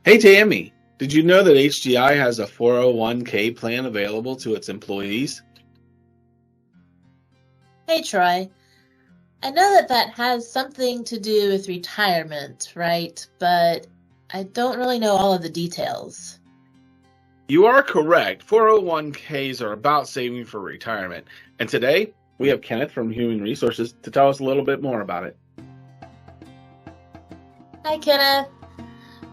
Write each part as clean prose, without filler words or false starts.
Hey Tammy, did you know that HGI has a 401k plan available to its employees? Hey Troy, I know that has something to do with retirement, right? But I don't really know all of the details. You are correct. 401ks are about saving for retirement. And today we have Kenneth from Human Resources to tell us a little bit more about it. Hi Kenneth.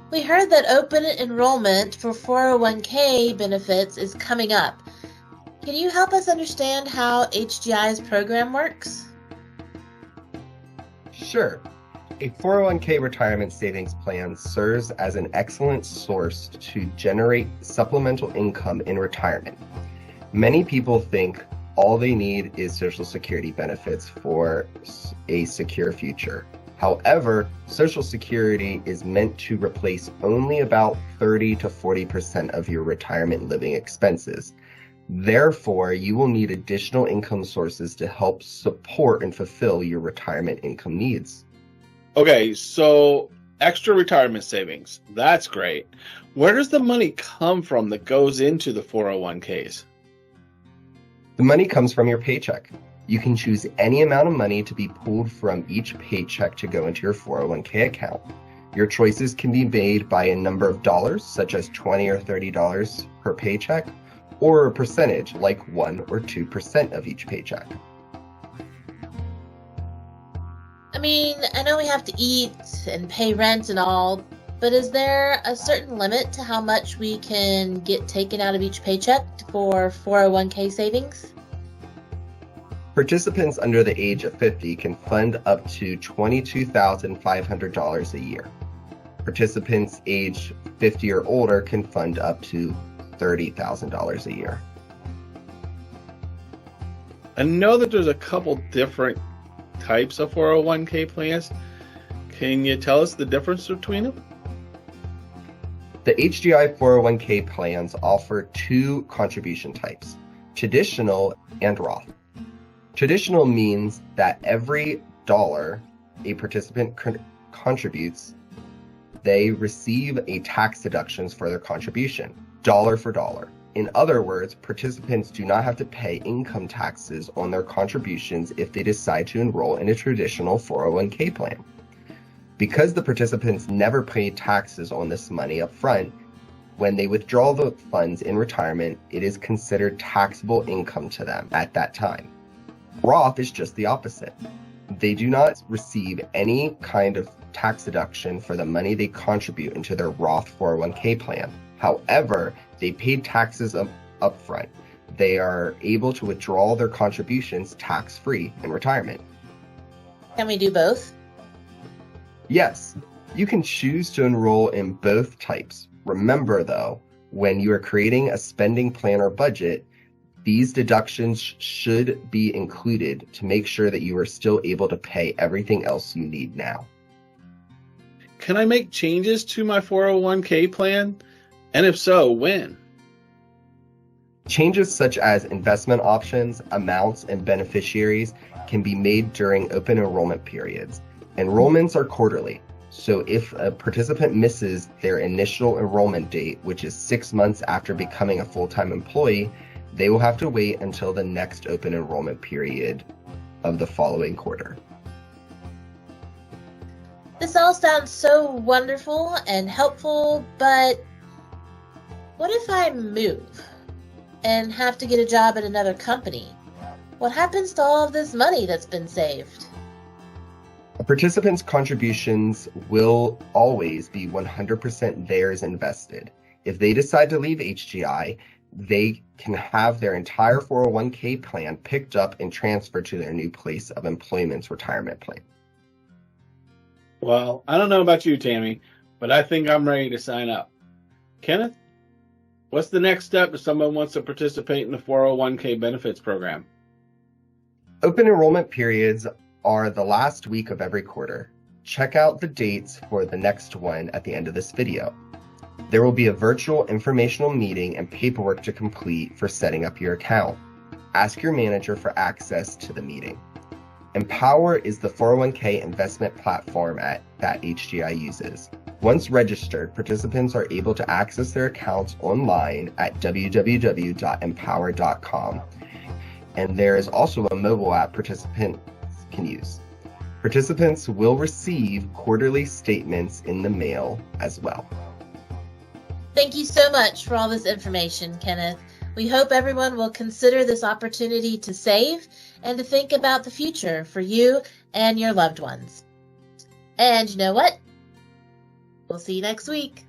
We heard that open enrollment for 401k benefits is coming up. Can you help us understand how HGI's program works? Sure. A 401k retirement savings plan serves as an excellent source to generate supplemental income in retirement. Many people think all they need is Social Security benefits for a secure future. However, Social Security is meant to replace only about 30 to 40% of your retirement living expenses. Therefore, you will need additional income sources to help support and fulfill your retirement income needs. Okay, so extra retirement savings. That's great. Where does the money come from that goes into the 401ks? The money comes from your paycheck. You can choose any amount of money to be pulled from each paycheck to go into your 401k account. Your choices can be made by a number of dollars, such as $20 or $30 per paycheck, or a percentage like 1 or 2% of each paycheck. I know we have to eat and pay rent and all, but is there a certain limit to how much we can get taken out of each paycheck for 401k savings? Participants under the age of 50 can fund up to $22,500 a year. Participants age 50 or older can fund up to $30,000 a year. I know that there's a couple different types of 401k plans. Can you tell us the difference between them? The HGI 401k plans offer two contribution types, traditional and Roth. Traditional means that every dollar a participant contributes, they receive a tax deductions for their contribution, dollar for dollar. In other words, participants do not have to pay income taxes on their contributions if they decide to enroll in a traditional 401k plan. Because the participants never pay taxes on this money up front, when they withdraw the funds in retirement, it is considered taxable income to them at that time. Roth is just the opposite. They do not receive any kind of tax deduction for the money they contribute into their Roth 401k plan. However, they paid taxes up front. They are able to withdraw their contributions tax-free in retirement. Can we do both? Yes, you can choose to enroll in both types. Remember though, when you are creating a spending plan or budget, these deductions should be included to make sure that you are still able to pay everything else you need now. Can I make changes to my 401k plan? And if so, when? Changes such as investment options, amounts, and beneficiaries can be made during open enrollment periods. Enrollments are quarterly, so if a participant misses their initial enrollment date, which is 6 months after becoming a full-time employee, they will have to wait until the next open enrollment period of the following quarter. This all sounds so wonderful and helpful, but what if I move and have to get a job at another company? What happens to all of this money that's been saved? A participant's contributions will always be 100% theirs invested. If they decide to leave HGI, they can have their entire 401k plan picked up and transferred to their new place of employment's retirement plan. Well, I don't know about you, Tammy, but I think I'm ready to sign up. Kenneth, what's the next step if someone wants to participate in the 401k benefits program? Open enrollment periods are the last week of every quarter. Check out the dates for the next one at the end of this video. There will be a virtual informational meeting and paperwork to complete for setting up your account. Ask your manager for access to the meeting. Empower is the 401k investment platform that HGI uses. Once registered, participants are able to access their accounts online at www.empower.com. And there is also a mobile app participants can use. Participants will receive quarterly statements in the mail as well. Thank you so much for all this information, Kenneth. We hope everyone will consider this opportunity to save and to think about the future for you and your loved ones. And you know what? We'll see you next week.